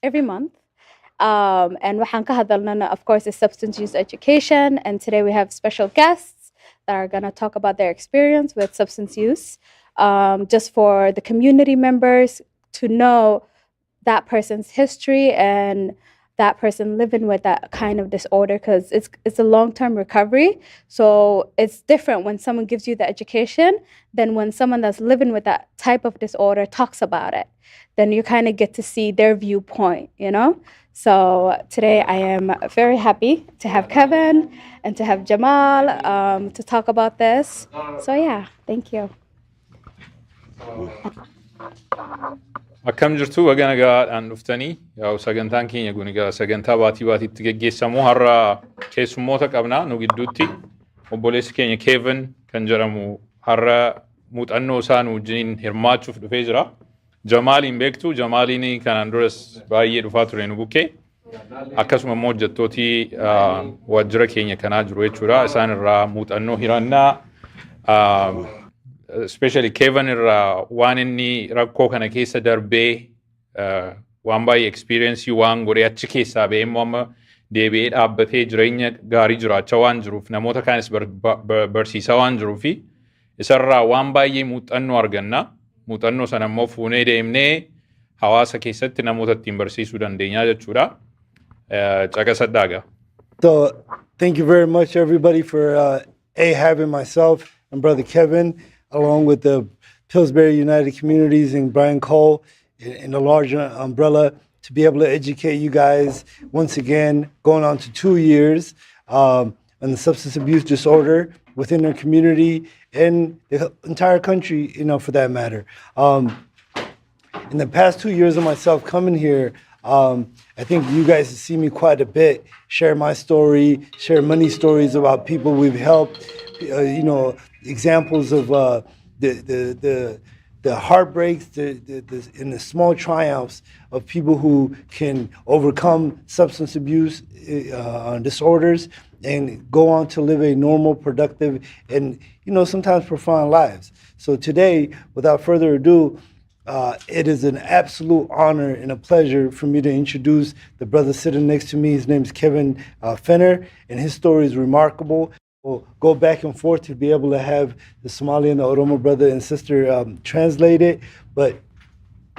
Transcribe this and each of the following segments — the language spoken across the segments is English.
every month. And waxaan ka hadalnana, of course, is substance use education. And today we have special guests that are going to talk about their experience with substance use, just for the community members to know that person's history and that person living with that kind of disorder, because it's a long-term recovery. So it's different when someone gives you the education than when someone that's living with that type of disorder talks about it. Then you kind of get to see their viewpoint, you know? So today I am very happy to have Kevin and to have Jamal to talk about this. So yeah, thank you. Akkam jirtu wagana gaadhaan dhuftanii yaa'u sagantaan keenya kun egaa sagantaa baatiitti geggeessamu har'a keessummoota qabna nu gidduutti obboleessi keenya Kevin kan jedhamu har'a muuxannoo isaa nu wajjin hirmaachuuf dhufee jira. Jamaaliin beektu Jamaaliin kanaan duras baay'ee dhufaa ture nu bukkee akkasuma immoo hojjettooti waajjira keenya kanaa jiru jechuudha. Isaan irraa muuxannoo hirannaa especially Kevin irraa waan inni rakkoo kana keessa darbee waan baay'ee experience waan godhee achi keessaa ba'ee immoo amma deebi'ee dhaabbatee jireenya gaarii jiraachaa waan jiruuf namoota kaanis barsiisaa waan jiruufi isarraa waan baay'ee muuxannoo arganna. Muuxannoo sana immoo fuunee deemnee hawaasa keessatti namoota ittiin barsiisuu dandeenya jechuudha. Caqasadhaaga. So thank you very much everybody for having myself and brother Kevin along with the Pillsbury United Communities and Brian Cole in a larger umbrella to be able to educate you guys once again, going on to 2 years on the substance abuse disorder within their community and the entire country, you know, for that matter. In the past 2 years of myself coming here, I think you guys have seen me quite a bit, share my story, share many stories about people we've helped, you know, examples of the heartbreaks, and the small triumphs of people who can overcome substance abuse disorders and go on to live a normal, productive, and you know sometimes profound lives. So today, without further ado, it is an absolute honor and a pleasure for me to introduce the brother sitting next to me. His name is Kevin Fenner, and his story is remarkable. We'll go back and forth to be able to have the Somali and the Oromo brother and sister translate it, but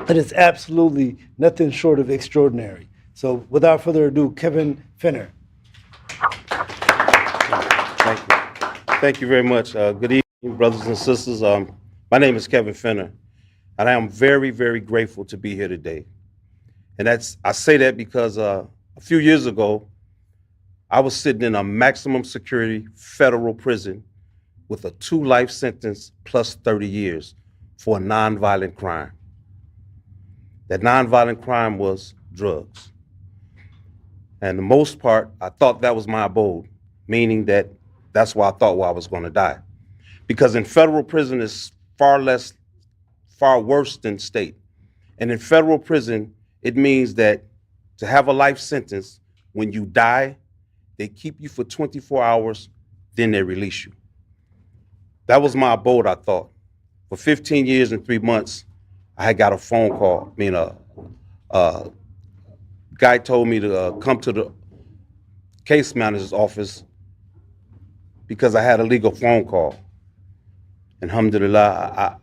it is absolutely nothing short of extraordinary. So without further ado, Kevin Fenner. Thank you. Thank you very much. Good evening, brothers and sisters. My name is Kevin Fenner, and I am very, very grateful to be here today. And I say that because a few years ago, I was sitting in a maximum security federal prison with a 2 life sentence plus 30 years for a nonviolent crime. That nonviolent crime was drugs. And the most part, I thought that was my abode, meaning that that's where I thought I was going to die. Because in federal prison is far worse than state. And in federal prison, it means that to have a life sentence, when you die, they keep you for 24 hours, then they release you. That was my abode, I thought. For 15 years and 3 months, I had got a phone call. I mean, a guy told me to come to the case manager's office because I had a legal phone call. And alhamdulillah,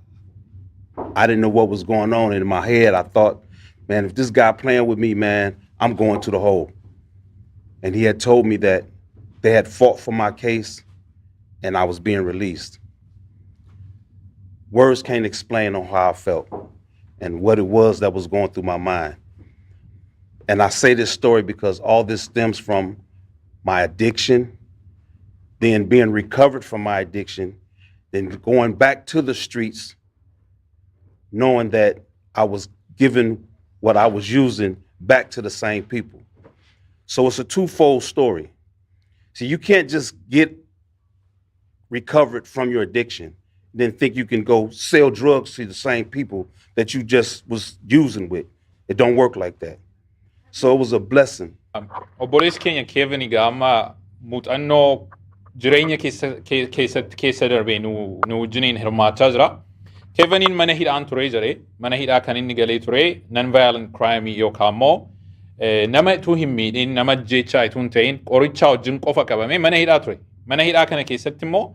I didn't know what was going on. In my head, I thought, man, if this guy playing with me, man, I'm going to the hole. And he had told me that they had fought for my case and I was being released. Words can't explain on how I felt and what it was that was going through my mind. And I say this story because all this stems from my addiction, then being recovered from my addiction, then going back to the streets, knowing that I was giving what I was using back to the same people. So it's a twofold story. See, you can't just get recovered from your addiction, then think you can go sell drugs to the same people that you just was using with. It don't work like that. So it was a blessing. Obboleessi keenya Kevin egaa amma muuxannoo jireenya keessa darbee nu wajjiniin hirmaachaa jira. Keviniin mana hidhaan ture jire. Mana hidhaa kan inni galee ture non-violent crime yookaan immoo nama ituu hin miidhin nama jechaa ituu hin ta'in qorichaa wajjin qofa qabamee mana hidhaa ture. Mana hidhaa kana keessatti immoo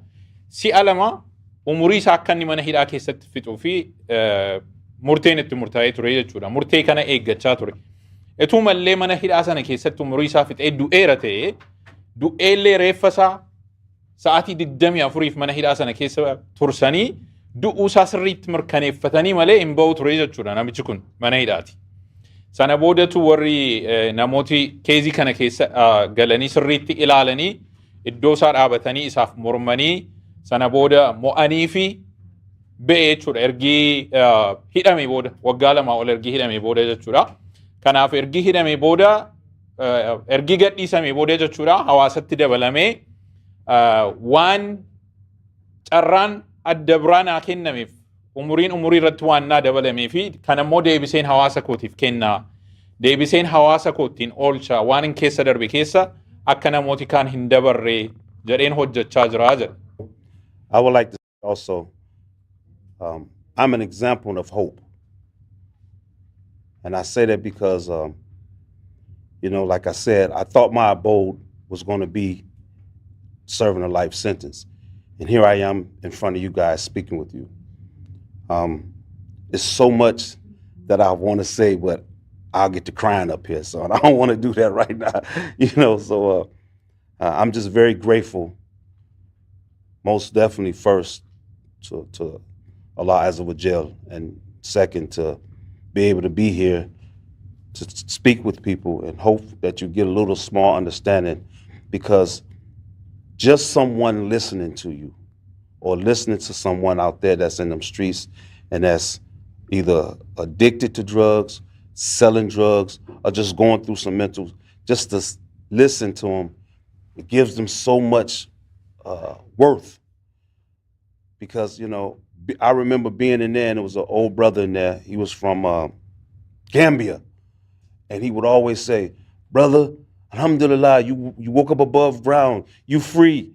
si'a lama umurii isaa akka inni mana hidhaa keessatti fixuu fi murteen itti murtaa'ee ture jechuudha. Murtee kana eeggachaa ture. Ituu mallee mana hidhaa sana keessatti umurii isaa fixee du'eera ta'ee du'eellee reeffa isaa sa'aatii 24f mana hidhaa sana keessa tursanii du'uu isaa sirriitti mirkaneeffatanii malee hin ba'u ture jechuudha namichi kun mana hidhaati. Sana boodatu warri namooti keezii kana keessa galanii sirriitti ilaalanii iddoo isaa dhaabatanii isaaf mormanii sana booda mo'anii fi ba'e jechuudha. Ergii hidhamee booda waggaa 2 ol ergii hidhamee booda jechuudha. Kanaaf ergii hidhamee booda ergii gadhiisamee booda jechuudha hawaasatti dabalamee waan carraan adda biraanaa kennameef umurii irratti waan naa dabalamee fi kan ammoo deebiseen hawaasa kootiif kennaa deebiseen hawaasa kootiin oolchaa waan hin keessa darbe keessa akka namooti kaan hin dabarree jedheen hojjechaa jira jedha. I would like to say also, I'm an example of hope. And I say that because, you know, like I said, I thought my abode was going to be serving a life sentence. And here I am in front of you guys speaking with you. It's so much that I want to say, but I'll get to crying up here. So I don't want to do that right now, you know. So I'm just very grateful, most definitely first to Allah Azza wa Jal, and second to be able to be here to speak with people and hope that you get a little small understanding, because just someone listening to you or listening to someone out there that's in them streets and that's either addicted to drugs, selling drugs, or just going through some mental, just to listen to them, it gives them so much worth. Because, you know, I remember being in there and there was an old brother in there. He was from Gambia. And he would always say, brother, alhamdulillah, you woke up above ground, you free.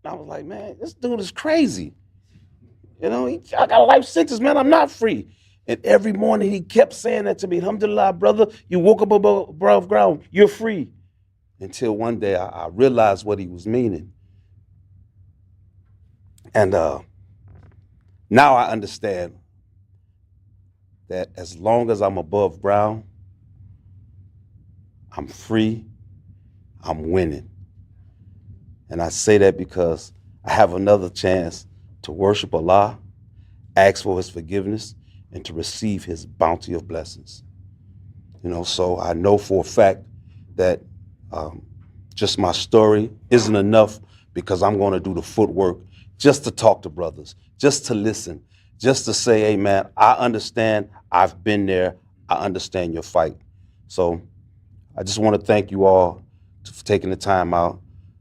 And I was like, man, this dude is crazy. You know, I got a life sentence, man, I'm not free. And every morning he kept saying that to me, alhamdulillah, brother, you woke up above ground, you're free. Until one day I realized what he was meaning. And now I understand that as long as I'm above ground, I'm free, I'm winning. And I say that because I have another chance to worship Allah, ask for his forgiveness, and to receive his bounty of blessings. You know, so I know for a fact that just my story isn't enough, because I'm going to do the footwork just to talk to brothers, just to listen, just to say, hey man, I understand, I've been there, I understand your fight. So I just want to thank you all for taking the time out,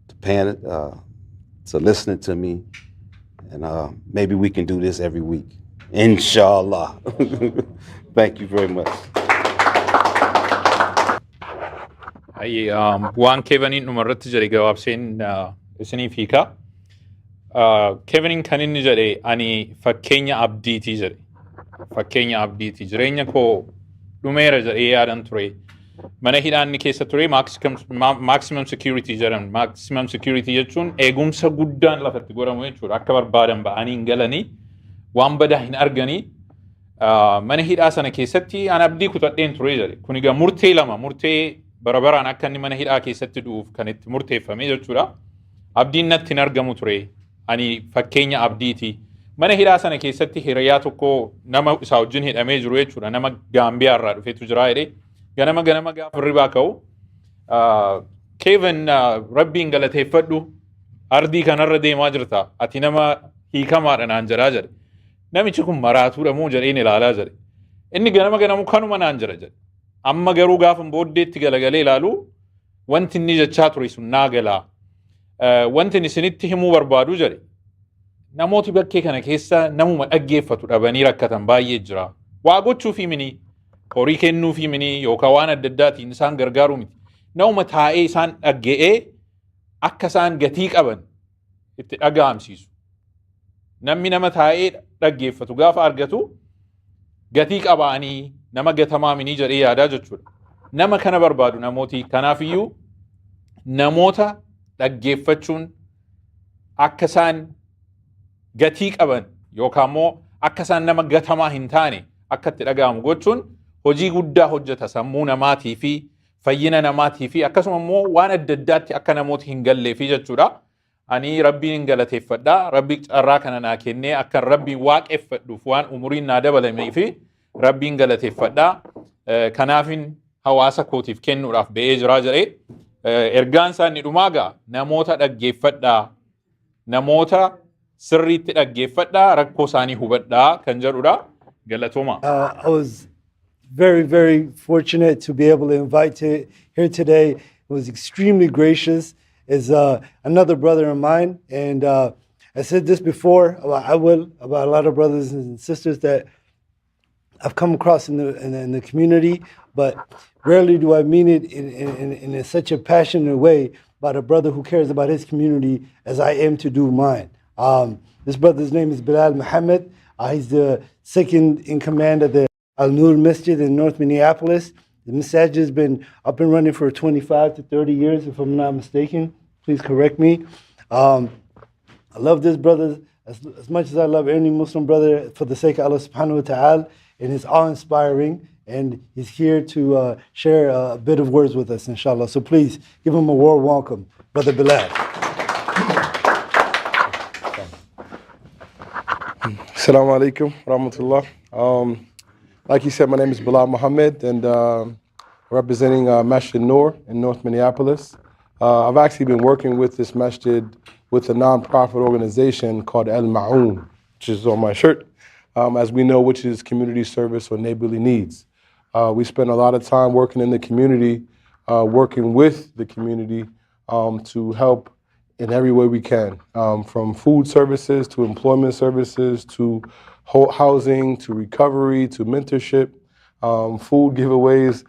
to paying it, to listening to me, and maybe we can do this every week, inshallah. Thank you very much. Waan Kevaniin dhumarratti jedhe gabaabseen isiniif hiika. Kevaniin kan inni jedhe ani fakkeenya abdiitii jedhe. Fakkeenya abdiitii. Jireenya koo dhumeera jedhee yaadan ture. Mana hidhaan keessa ture maximum security jedhamu. Maximum security jechuun eegumsa guddaan lafatti godhamu jechuudha. Akka barbaadan ba'anii hin galanii waan badaa hin arganii mana hidhaa sana keessatti an abdii kutadheen ture jedhe. Kun egaa murtee lama murtee barabaraan akka inni mana hidhaa keessatti du'uuf kan itti murteeffame jechuudha. Abdiin natti hin argamu ture. Ani fakkeenya abdiiti. Mana hidhaa sana keessatti hiriyaa tokko nama isaa wajjin hidhamee jiru jechuudha. Nama Gaambiyaa irraa dhufeetu jira jedhee ganama gaafa hirribaa ka'u Kevin rabbiin galateeffadhu ardii kanarra deemaa jirta. Ati nama hiikamaadha naan jedhaa jedhe. Namichi kun maraatuudha moo jedheen ilaalaa jedhe. Inni ganama kanuma naan jira jedhe. Amma garuu gaafa booddeetti galagalee ilaalu wanti inni jechaa ture sun naa galaa. Wanti isinitti himuu barbaadu jedhe. Namooti bakkee kana keessa namuma dhaggeeffatu dhabanii rakkatan baay'ee jira. Waa gochuufi mini, horii kennuufi mini yookaan waan adda addaatiin isaan gargaaruu miti. Namuma taa'ee isaan dhagge'ee akka isaan gatii qaban itti dhaga'amsiisu. Namni nama taa'ee dhaggeeffatu gaafa argatu gatii qabaanii nama gatamaa mini jedhee yaadaa jechuudha. nama kana barbaadu namooti. Kanaafiyyuu namoota dhaggeeffachuun akka isaan gatii qaban yookaan immoo akka isaan nama gatamaa hin taane akka itti dhaga'amu gochuun hojii guddaa hojjeta sammuu namaatii fi fayyina namaatii fi akkasuma immoo waan adda addaatti akka namooti hin galleefi jechuudha. Ani rabbiin hin galateeffadha. Rabbi carraa kana naa kennee akka rabbiin waaqeffadhuuf waan umuriin naa dabalamee fi rabbiin galateeffadha. Kanaafin hawaasa kootiif kennuudhaaf ba'ee jira jedhee ergaan isaa inni dhumaagaa namoota dhaggeeffadhaa namoota sirriitti dhaggeeffadhaa rakkoo isaanii hubadhaa kan jedhudha. Galatooma. I was very fortunate to be able to invite here today. It was extremely gracious. Is another brother of mine, and I said this before about a lot of brothers and sisters that I've come across in the community, but rarely do I mean it in such a passionate way about a brother who cares about his community as I am to do mine. This brother's name is Bilal Muhammad. He's the second in command of the Al-Nur Masjid in North Minneapolis. The masjid has been up and running for 25 to 30 years, if I'm not mistaken. Please correct me. I love this brother as much as I love any Muslim brother for the sake of Allah subhanahu wa ta'ala, and it's awe-inspiring, and he's here to share a bit of words with us, inshallah. So please give him a warm welcome, Brother Bilal. Assalamu alaikum rahmatullah. Like you said, my name is Bilal Muhammad, and representing Masjid Noor in North Minneapolis. I've actually been working with this masjid with a non-profit organization called El Ma'oon, which is on my shirt, as we know, which is community service or neighborly needs. We spend a lot of time working in the community, working with the community to help in every way we can, from food services to employment services to housing to recovery to mentorship, food giveaways.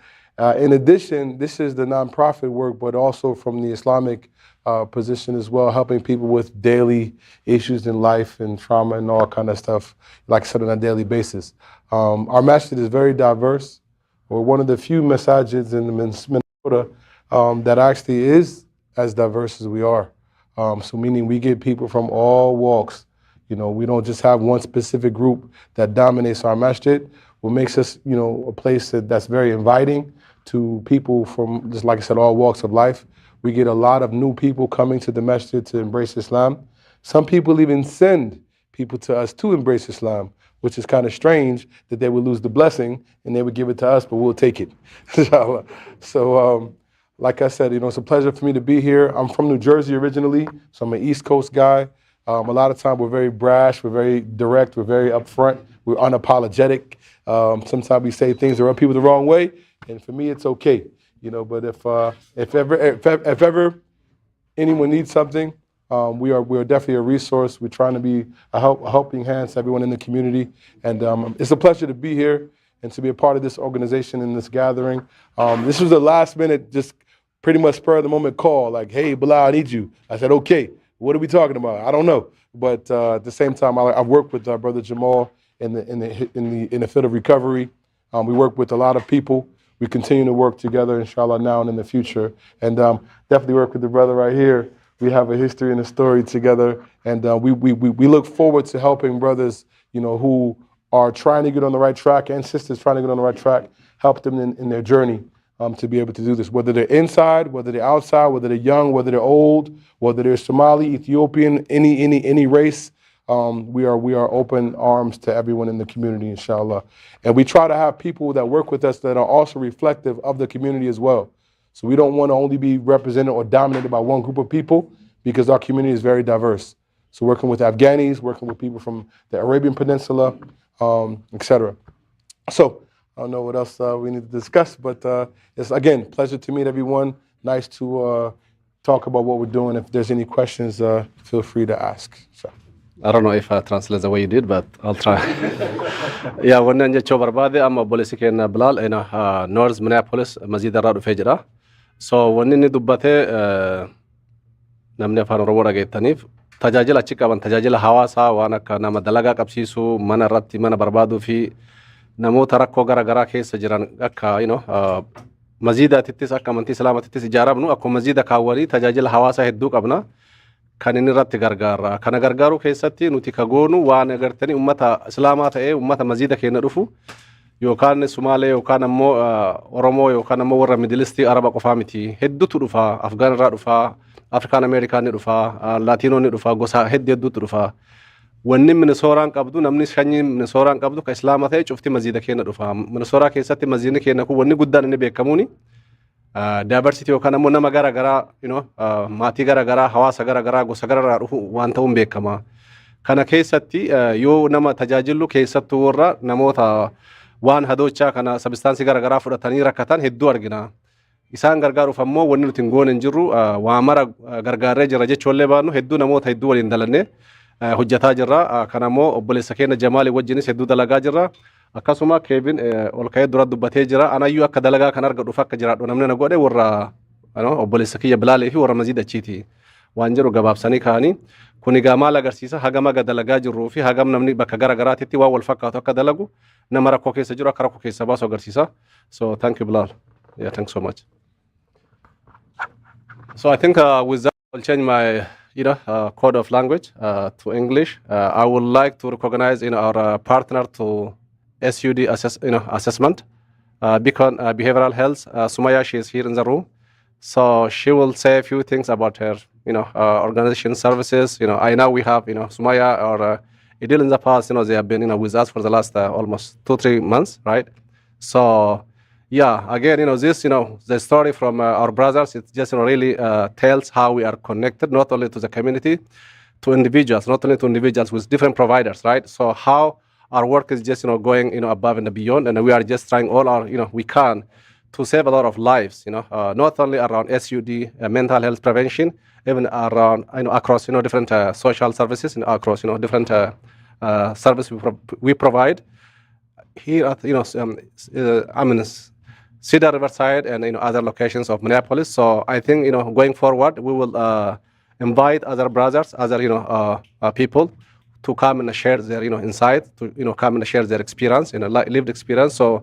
In addition, this is the nonprofit work, but also from the Islamic position as well, helping people with daily issues in life and trauma and all kind of stuff, like I said, on a daily basis. Our masjid is very diverse. We're one of the few masajids in Minnesota that actually is as diverse as we are. So meaning we get people from all walks. You know, we don't just have one specific group that dominates our masjid. What makes us, you know, a place that's very inviting to people from, just like I said, all walks of life. We get a lot of new people coming to the masjid to embrace Islam. Some people even send people to us to embrace Islam, which is kind of strange that they would lose the blessing and they would give it to us, but we'll take it, inshallah. So, like I said, you know, it's a pleasure for me to be here. I'm from New Jersey originally, so I'm an East Coast guy. A lot of times we're very brash, we're very direct, we're very upfront, we're unapologetic. Sometimes we say things that rub people the wrong way, and for me it's okay, you know. But if ever anyone needs something, we are definitely a resource. We're trying to be a helping hand to everyone in the community, and it's a pleasure to be here and to be a part of this organization and this gathering. This was a last minute, just pretty much spur of the moment call, like, hey, Bilal, I need you. I said, okay. What are we talking about? I don't know, but at the same time, I've worked with Brother Jamal in the field of recovery. We work with a lot of people. We continue to work together, inshallah, now and in the future, and definitely work with the brother right here. We have a history and a story together, and we look forward to helping brothers, you know, who are trying to get on the right track and sisters trying to get on the right track, help them in their journey. To be able to do this, whether they're inside, whether they're outside, whether they're young, whether they're old, whether they're Somali, Ethiopian, any race, we are open arms to everyone in the community, inshallah. And we try to have people that work with us that are also reflective of the community as well. So we don't want to only be represented or dominated by one group of people, because our community is very diverse. So working with Afghanis, working with people from the Arabian Peninsula, etc. So I don't know what else we need to discuss, but it's, again, pleasure to meet everyone. Nice to talk about what we're doing. If there's any questions, feel free to ask. So. I don't know if I translate the way you did, but I'll try. Yeah, wannan jecho barbade amma bolisi kenna Bilal ina North Minneapolis mazid radu fejra. So wannan ni dubbate namne afaan Oromoo dhageettaniif tajaajila achi qaban tajaajila hawaasaa waan akka nama dalagaa qabsiisuu mana irratti mana barbaaduu fi namoota rakkoo gara garaa keessa jiran akka maziidaatittis akka amantii islaamaatittis ijaaramnu akkuma maziida kaawwanii tajaajila hawaasaa hedduu qabna. Kan inni irratti gargaara. Kana gargaaruu keessatti nuti kagoonu waan agartanii ummata islaamaa ta'ee ummata maziida keenya dhufu yookaan Sumaalee yookaan ammoo Oromoo yookaan ammoo warra Midilistii Araba qofaa miti. Hedduutu dhufa. Afgaan irraa dhufa. Afrikaan Ameerikaanni dhufa. Laatiinoonni dhufa. Gosa hedduutu dhufa. Wanni Minnesooraan qabdu namni sanyii Minnesooraan qabdu ka islaama ta'e cufti maziida keenya dhufa. Minnesooraa keessatti maziidni keenya kun wanni guddaan inni beekamuuni diversity yookaan ammoo nama gara garaa maatii gara garaa hawaasa gara garaa gosa gara garaa dhufu waan ta'uun beekama. Kana keessatti yoo nama tajaajilu keessattuu warra namoota waan hadoochaa kana sabistaansii gara garaa fudhatanii rakkatan hedduu argina. Isaan gargaaruuf ammoo wanni nuti hin goone hin jirru waa mara gargaarree jira jechuullee baannu hedduu namoota hedduu waliin dalannee hojjetaa jirra. Kana ammoo obboleessa keenya Jamaalii wajjinis hedduu dalagaa jirra. Akkasuma Kevin ol ka'ee dura dubbatee jira. Anayyuu akka dalagaa kan argadhuuf akka jiraadhu namni na godhe warra obboleessa kiyya Bilaalee fi warra maziida achiiti. Waan jiru gabaabsanii kaa'anii. Kun egaa maal agarsiisa hagam aga dalagaa jirruu fi hagam namni bakka gara garaatitti waan wal fakkaatu akka dalagu nama rakkoo keessa jiru akka rakkoo keessa baasu agarsiisa. So thank you Bilal. Yeah, thanks so much. So I think with that I'll change my code of language to English. I would like to recognize our partner to SUD assessment, behavioral health. Sumaya, she is here in the room, so she will say a few things about her, organization services. I know we have, Sumaya or Idil in the past. They have been, with us for the last almost 2-3 months, right? So, yeah, again, this, the story from our brothers. It just really tells how we are connected, not only to the community, to individuals, not only to individuals with different providers, right? So how our work is just going above and beyond, and we are just trying all our we can to save a lot of lives, not only around SUD, mental health prevention, even around across different social services and across different services we provide here at Cedar Riverside and other locations of Minneapolis. So I think going forward we will invite other brothers, other people to come and share their insight, to come and share their experience, lived experience. So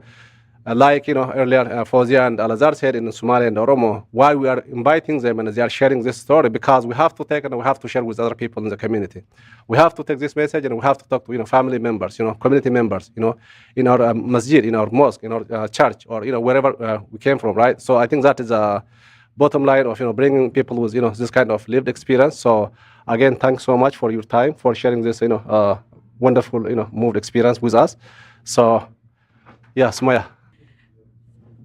like earlier Fozia and Alazar said in Somalia and Oromo, why we are inviting them and they are sharing this story, because we have to take and we have to share with other people in the community. We have to take this message and we have to talk to family members, community members, in our masjid, in our mosque, in our church, or wherever we came from, right? So I think that is a bottom line of bringing people with this kind of lived experience. So again, thanks so much for your time, for sharing this wonderful moved experience with us. So yeah, Sumaya.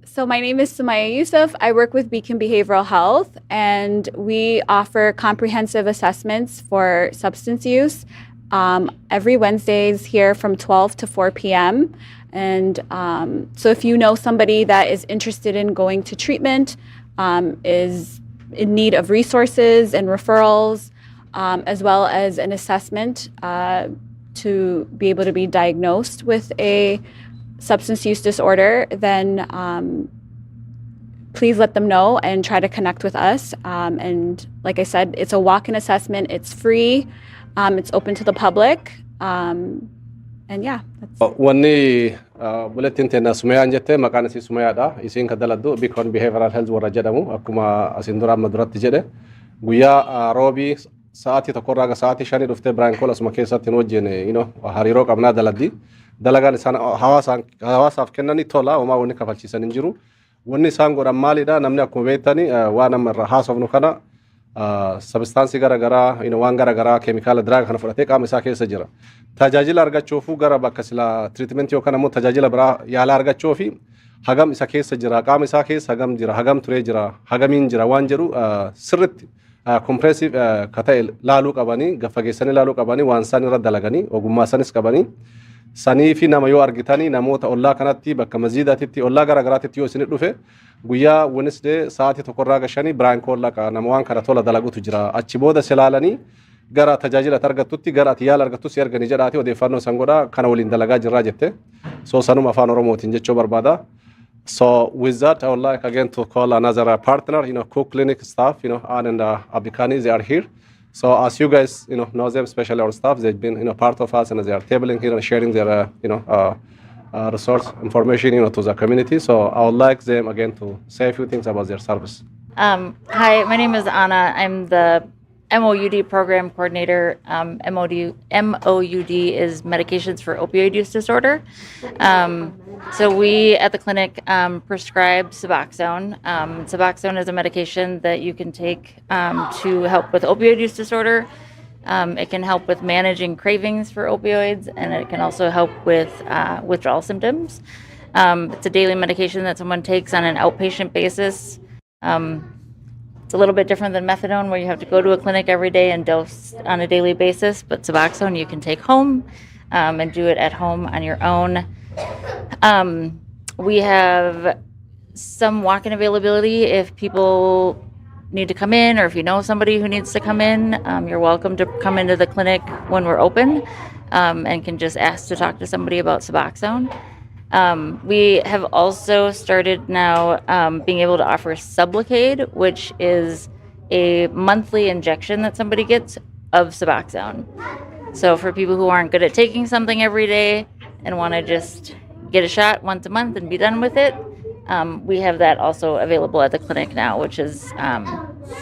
So my name is Sumaya Yusuf. I work with Beacon Behavioral Health, and we offer comprehensive assessments for substance use every Wednesdays here from 12 to 4 p.m. And so if you know somebody that is interested in going to treatment, is in need of resources and referrals, as well as an assessment to be able to be diagnosed with a substance use disorder, then please let them know and try to connect with us. And like I said, it's a walk-in assessment. It's free. It's open to the public. And yeah. Wanni buletin tena Sumayaan jette maqaan isii Sumayaadha. Isiin ka daladdu Beacon Behavioral Health warra jedhamu akkuma asin dura amma duratti jedhe guyyaa roobii sa'aatii tokkorraa ga sa'aatii 5 dhuftee Brian Cole asuma keessatti wajjin hariiroo qabnaa daladdi. Dalagaan isaan hawaasaaf kennanii tola homaa wanni kafalchiisan hin jiru. Wanni isaan godhan maalidha? Namni akkuma beektanii waan amma irraa haasofnu kana sabistaansii gara garaa waan gara garaa keemikaala diraaga kana fudhatee qaama isaa keessa jira. Tajaajila argachuufuu gara bakka sila treatment yookaan ammoo tajaajila biraa yaala argachuufi hagam isa keessa jira, qaama isaa keessa hagam jira, hagam turee jira, hagamiin jira waan jedhu sirritti comprehensive ka ta'e laaluu qabanii, gaffageessanii laaluu qabanii, waan isaan irra dalaganii, ogummaa isanis qabanii. Sanii fi nama yoo argitanii namoota ollaa kanatti bakka masjiidaatitti ollaa gara garaatitti yoo isin dhufe guyyaa Wednesday sa'aatii tokkorraa ga 5 Brian Cole laqa nama waan kana tola dalagutu jira. Achi booda silaalanii gara tajaajila argattutti gara ati yaala argattu si arganii jedhaati odeeffannoo san godha kana waliin dalagaa jirraa jette. So sanuma afaan Oromootiin jechuu barbaada. So with that, I would like again to call another partner, Cook Clinic staff, Ann and Abdikani, they are here. So as you guys, know them, especially our staff, they've been, part of us, and they are tabling here and sharing their, resource information, to the community. So I would like them again to say a few things about their service. Hi, my name is Anna. I'm the MOUD program coordinator. MOUD is medications for opioid use disorder. So we at the clinic prescribe Suboxone. Suboxone is a medication that you can take to help with opioid use disorder. It can help with managing cravings for opioids, and it can also help with withdrawal symptoms. It's a daily medication that someone takes on an outpatient basis. It's a little bit different than methadone, where you have to go to a clinic every day and dose on a daily basis, but Suboxone you can take home and do it at home on your own. We have some walk-in availability if people need to come in, or if you know somebody who needs to come in, you're welcome to come into the clinic when we're open and can just ask to talk to somebody about Suboxone. We have also started now being able to offer Sublocade, which is a monthly injection that somebody gets of Suboxone. So for people who aren't good at taking something every day and want to just get a shot once a month and be done with it, we have that also available at the clinic now, which is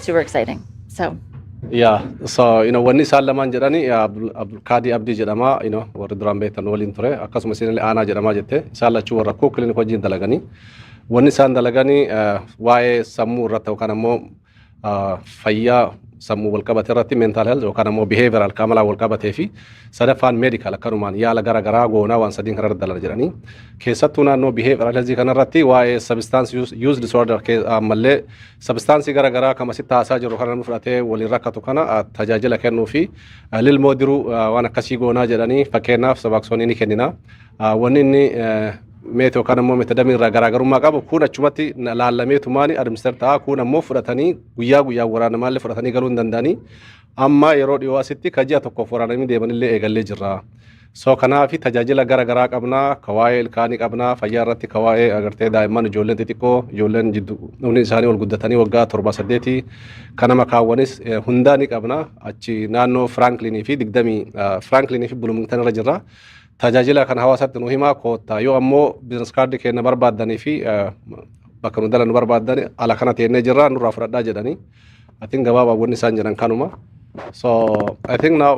super exciting. So. Yeah, so wanni isaan lamaan jedhani Abdulkaadii Abdii jedhama, warri duraan beektan waliin ture, akkasumas illee Aanaa jedhama jette, isaan lachuu warra koo kilinika wajjin dalaganii. Wanni isaan dalaganii waa'ee sammuu irratti yookaan ammoo fayyaa sammuu wal qabate irratti mental health yookaan ammoo behavioral kamalaa wal qabatee fi sadaffaan medical akkanumaan yaala gara garaa goonaa waan sadiin kana irratti dalaga jedhanii. Keessattuu naannoo behavioral health kana irratti waa'ee substance use disorder ammallee substance gara garaa kama sitti haasaa jiru kana fudhatee waliin rakkatu kana tajaajila kennuu fi lilmoo diruu waan akkasii goonaa jedhanii fakkeenyaaf Suboxone ni kennina. Wanni inni meetoo kan ammoo metadamii irraa garaagarummaa qabu kun achumatti laallameetumaani administeer ta'a kun ammoo fudhatanii guyyaa waraanamaallee fudhatanii galuu hin danda'anii amma yeroo dhiyoo asitti ji'a tokkoof waraanamii deemanillee eegallee jirra. So kanaafi tajaajila garaa qabnaa kawaa'ee ilkaanii qabnaa fayyaa irratti kawaa'ee agartee daa'imman ijoolleen xixiqqoo ijoolleen umriin isaanii ol guddatanii waggaa 7-8 kana makaawwanis hundaa ni qabna achi naannoo Franklinii fi 20 Franklinii fi Bloomington irra jirra. Tajaajila kan Hawaasatti nu himaa koottaa yoo ammoo business card keenya barbaaddanii fi bakka nu dalan barbaaddani ala kana teennee jirra nurraa fudhadhaa jedhanii. I think gabaabaa wanni isaan jedhan kanuma. So I think now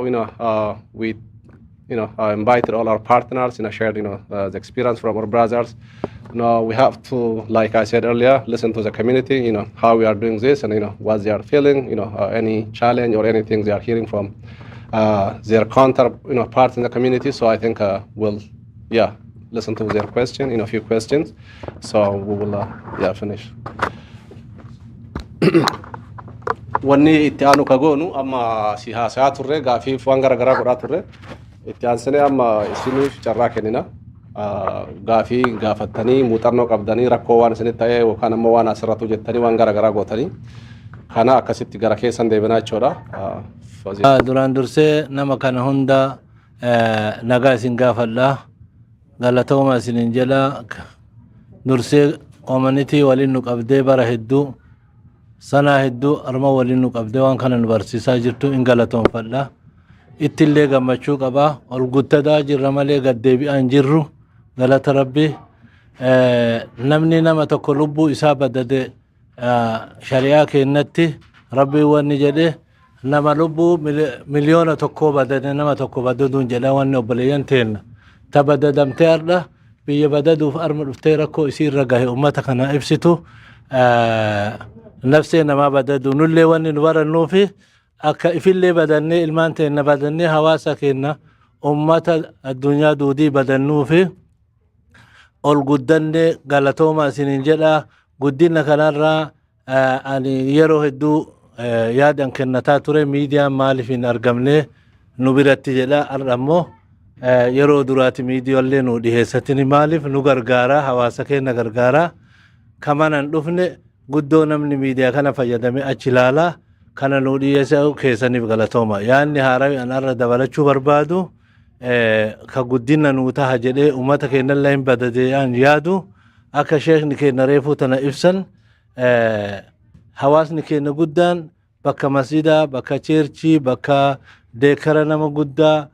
we invited all our partners, shared the experience from our brothers. We have to, like I said earlier, listen to the community, how we are doing this and what they are feeling, any challenge or anything they are hearing from their counterparts in the community. So I think we'll, listen to their question, a few questions. So we will, finish. Wanni itti aanu ka goonu amma si haasaa turre gaafiif waan garaagaraa godhaa turre itti aansine amma isiniif carraa kennina. Gaafii gaafattanii muuxannoo qabdanii rakkoo waan isinitti ta'e yookaan ammoo waan asirratti hojjettanii waan garaagaraa gootanii kana akkasitti gara keessan deebinaa jechuudha. Duraan dursee nama kana hunda nagaa isin gaafadha. Galatooma isinin jala dursee community waliin nu qabdee bara hedduu sana hedduu arma waliin nu qabdee waan kana nu barsiisaa jirtu in galatoomfadha. Ittillee gammachuu qaba. Ol guttadaa jirra malee gaddeebi'aan jirru galata rabbi. Namni nama tokko lubbuu isaa badade shari'aa keenyatti rabbi wanni jedhe nama lubbuu miliyoona tokko badade nama tokko badaduun jedha wanni obboleeyyan teenna. Ta badadamtee har'a biyya badaduuf arma dhuftee rakkoo isiirra gahe ummata kana ibsitu nafsee namaa badadu nullee wanni nu barannuufi akka ifillee badannee ilmaan teenna badannee hawaasa keenna ummata addunyaa duudii badannuufi ol guddannee galatooma isinin jedha. Guddina kanarraa ani yeroo hedduu yaadan kennataa ture miidiyaan maaliif hin argamne nu biratti jedha. Har'a ammoo yeroo duraati miidiyaallee nu dhiheessatini maaliif nu gargaara hawaasa keenya gargaara. Kamanan dhufne guddoo namni miidiyaa kana fayyadame achi ilaalaa kana nu dhiyeessuu keessaniif galatooma. Yaanni haarawii anarra dabalachuu barbaadu ka guddina nuu taha jedhee ummata keenyallee hin badadeen yaadu akka sheekni keenya reefuu tana ibsan hawaasni keenya guddaan bakka masjidaa bakka cheerchii bakka deekara nama guddaa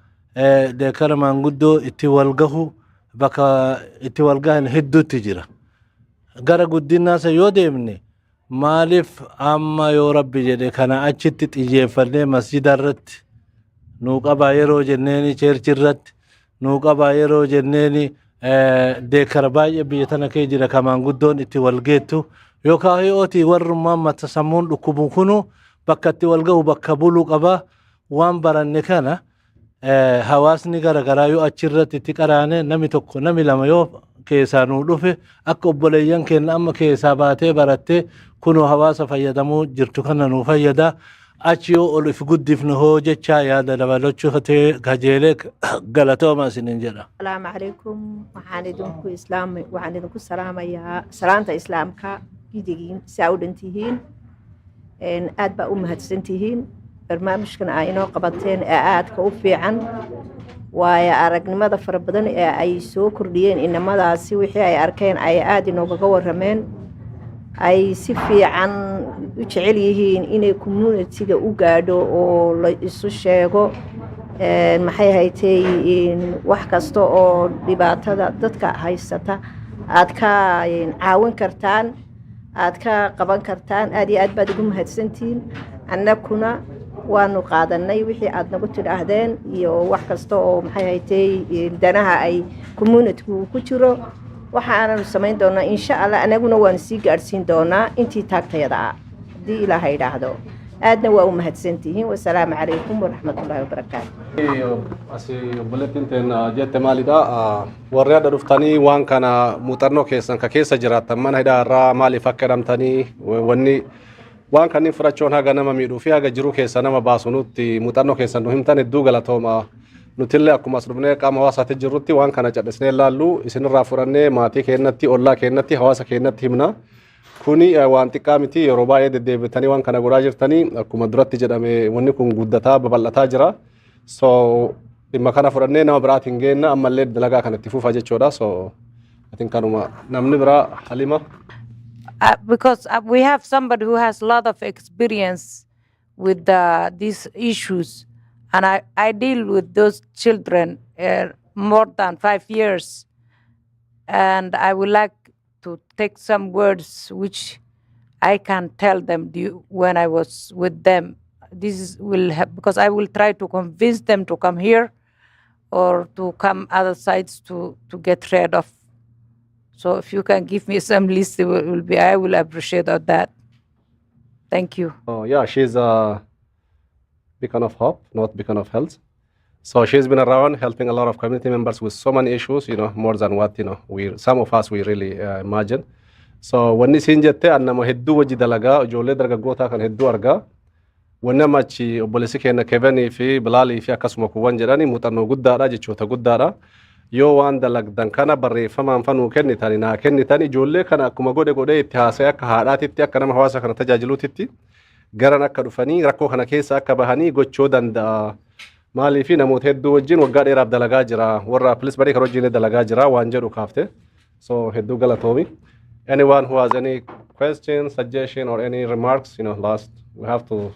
deekara maanguddoo itti wal gahu bakka itti wal gahan hedduutti jira. Gara guddinaa isa yoo deemne maaliif amma yoo rabbi jedhe kana achitti xiyyeeffannee masjida irratti nuu qabaa yeroo jenneeni cheerchi irratti nuu qabaa yeroo jenneeni deekara baay'ee biyya tana kee jira kamaan guddoon itti wal geettu yookaan hootii warrummaan mata sammuun dhukkubu kunu bakka itti wal gahu bakka buluu qaba waan baranne kana hawaasni garagaraa yoo achirratti itti qaraane nami tokko nami lama yoo keessaa nuu dhufe akka obboleeyyan keenya amma keessaa baatee barattee kunoo hawaasa fayyadamuu jirtu kana nuu fayyada achi yoo ol if guddifne hoo jechaa yaada dabalachuu hatee kajeelee galatooma isinin jedha. Assalaamu calaykum waxaan idinku salaamayaa salaanta islaamka gidigiin saa u dhantihiin aad baa u mahadsantihiin barnaamijkan aa inoo qabateen ee aadka u fiican waayo aragnimada fara badan ee ay soo kordhiyeen inamadaasi wixii ay arkeen ay aad inoogaga warameen ay si fiican u jecel yihiin inay community-ga u gaadho oo la isu sheego maxay haytay wax kasta oo dhibaatada dadka haysata aad ka caawin kartaan aad ka qaban kartaan aad iyo aad baad ugu mahadsantihiin annaguna waanu qaadanay wixii aad nagu tidhaahdeen iyo wax kasta oo maxay haytay danaha ay community-gu ku jiro waxaananu samayn doonaa insha Allah anaguna waan sii gaarsiin doonaa intii taagtayada ah haddii ilaahay idhaahdo aadna waa u mahadsantihiin wasalaamu calaykum waraxmatullaahi wabarakaatu asi buletinteen jette maalidha warri adda dhuftanii waan kana muuxannoo keessan ka keessa jiraattan mana hidhaa irraa maaliif akka hidhamtanii wanni waan kanniin fudhachuun haga nama miidhuu fi haga jiru keessa nama baasu nutti muuxannoo keessan nu himtan hedduu galatooma nutillee akkuma as dhufnee qaama hawaasaatti jirrutti waan kana cadhisnee ilaallu isinirraa fudhannee maatii keenyatti ollaa keenyatti hawaasa keenyatti himna kuni waan xiqqaa miti yeroo baay'ee deddeebitanii waan kana godhaa jirtanii akkuma duratti jedhame wanni kun guddataa babal'ataa jira so dhimma kana fudhannee nama biraatiin geenna ammallee dalagaa kanatti fuufa jechuudha so atin kanuma namni biraa Halima. Because we have somebody who has a lot of experience with these issues. And I deal with those children more than 5 years. And I would like to take some words which I can tell them when I was with them. Will help because I will try to convince them to come here or to come other sides to get rid of. So if you can give me some list, I will appreciate that. Thank you. Oh yeah, she's a beacon of hope, not beacon of health. So she's been around helping a lot of community members with so many issues, more than what, some of us, we really imagine. So when isin jette annama hedduu wajji dalagaa ijoollee dargaggootaa kan hedduu argaa wanni amma achi obboleessi keenya Kevin fi Bilaalii fi akkasuma kuwwan jedhani muuxannoo guddaadha jechoota guddaadha. Yoo waan dalagdan kana barreeffamaan fanuu kennitani naa kennitani ijoollee kana akkuma godhe itti haasa'e akka haadhaatitti akka nama hawaasa kana tajaajiluutitti garan akka dhufanii rakkoo kana keessa akka bahanii gochuu danda'a. Maaliif namoota hedduu wajjin waggaa dheeraaf dalagaa jira warra Pillsbury kan wajjin dalagaa jira waan jedhu kaafte. So hedduu galatoomi. Anyone who has any questions, suggestion or any remarks, last we have to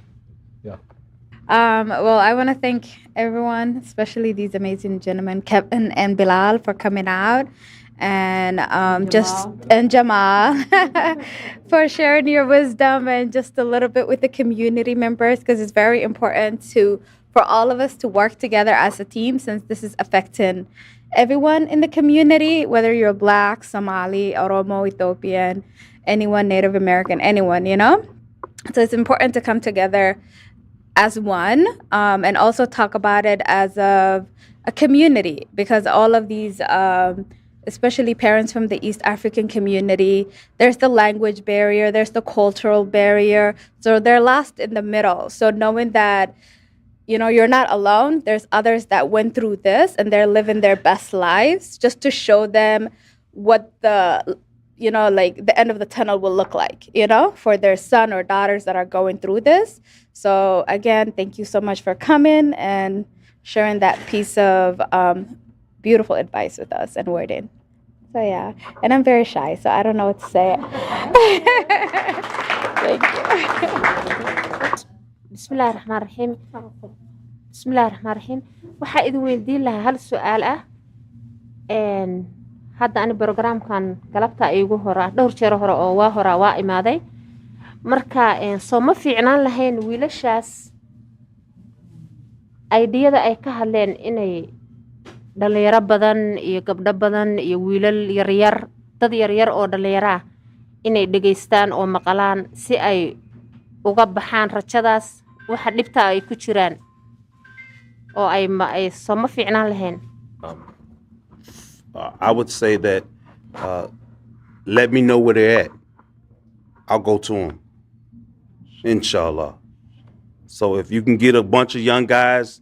Well, I want to thank everyone, especially these amazing gentlemen, Kevin and Bilal, for coming out, and and Jamal for sharing your wisdom and just a little bit with the community members, because it's very important for all of us to work together as a team, since this is affecting everyone in the community, whether you're Black, Somali, Oromo, Ethiopian, anyone, Native American, anyone, So it's important to come together as one, and also talk about it as a community, because all of these, especially parents from the East African community, there's the language barrier, there's the cultural barrier, so they're lost in the middle. So knowing that, you're not alone, there's others that went through this and they're living their best lives, just to show them what the end of the tunnel will look like, for their son or daughters that are going through this. So again, thank you so much for coming and sharing that piece of beautiful advice with us and wording. So yeah, and I'm very shy, so I don't know what to say. Thank you. Bismillahirrahmanirrahim. Waxaa idin weydiin lahaa hal su'aal ah. hadda ani programkan galabta igu hora dhowr jeer hore oo waa imaaday marka soo ma fiicnaan lahayn wiilashaas aydiyada ay ka hadleen inay dhalinyaro badan iyo gabdho badan iyo wiilal yaryar dad yaryar oo dhalinyaro ah inay dhageystaan oo maqalaan si ay uga baxaan rajadaas waxa dhibta ay ku jiraan oo ay soo ma fiicnaan lahayn I would say that let me know where they're at. I'll go to them, inshallah. So if you can get a bunch of young guys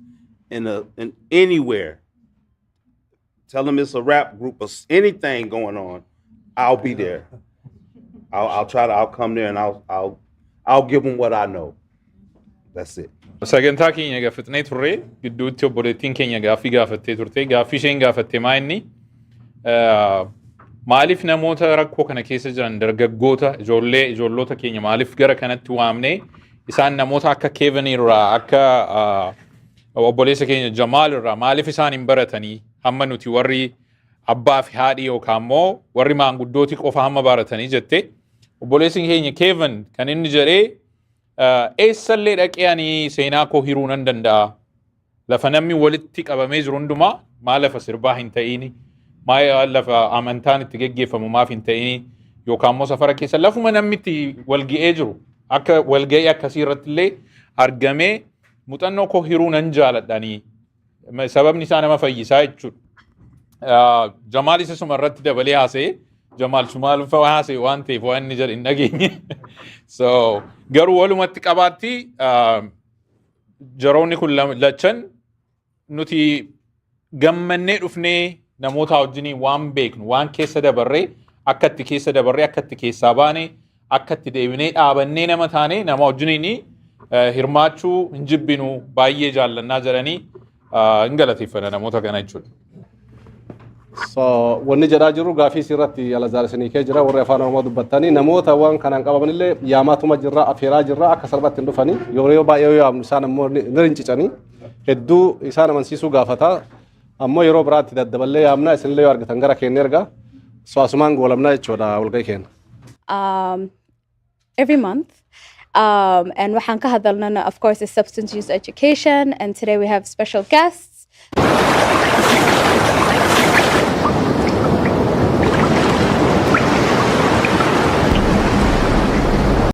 in anywhere, tell them it's a rap group or anything going on, I'll be there. I'll come there and I'll give them what I know. That's it. Sagantaa keenya gaafatnee turre gidduutti obboleettiin keenya gaaffii gaafattee turte. Gaaffii isheen gaafatte maa inni maaliif namoota rakkoo kana keessa jiran dargaggoota ijoollota keenya maaliif gara kanatti waamne isaan namoota akka Kevin irraa akka obboleessa keenya Jamaal irraa maaliif isaan hin baratanii hamma nuti warri abbaa fi haadhi yookaan immoo warri maanguddooti qofa hamma baratanii jette obboleessi keenya Kevin kan inni jedhee eessallee dhaqee ani seenaa koo hiruu nan danda'a lafa namni walitti qabamee jiru hundumaa maal lafa sirbaa hin ta'ini maal lafa amantaan itti geggeeffamu maaf hin ta'ini yookaan immoo safara keessa lafuma namni itti walga'ee jiru akka walga'ii akkasii irratti illee argamee muuxannoo koo hiruu nan jaaladhanii sababni isaa nama fayyisaa jechuudha. Jamaal isa suma irratti dabalee haasa'ee Jamaal sumaal haasa'e waan ta'eef waan inni jedhe hin dhageenye. So garuu walumatti qabaatti jaroonni kun lachan nuti gammannee dhufnee namoota wajjiniin waan beeknu waan keessa dabarree akka itti keessa dabarree akka itti keessaa baane akka itti deebinee dhaabannee nama taane nama wajjiniin hirmaachuu hin jibbinu baay'ee jaallannaa jedhanii hin galateeffana namoota kana jechuudha. So wanni jedhaa jiru gaafii sirratti alazaarisanii kee jira warri afaan oromoo dubbattanii namoota waan kanaan qabamanillee yaamaatuma jirra afeeraa jirra akka salphatti hin dhufanii yeroo baay'ee yoo yaamnu isaan ammoo ni rincicanii hedduu isaan amansiisuu gaafata ammoo yeroo biraatti daddaballee yaamna isinillee yoo argitan gara keenya erga so asumaan goolamna jechuudha walga'ii keenya. Every month. And waxaan ka hadalnana of course is substance use education and today we have special guests.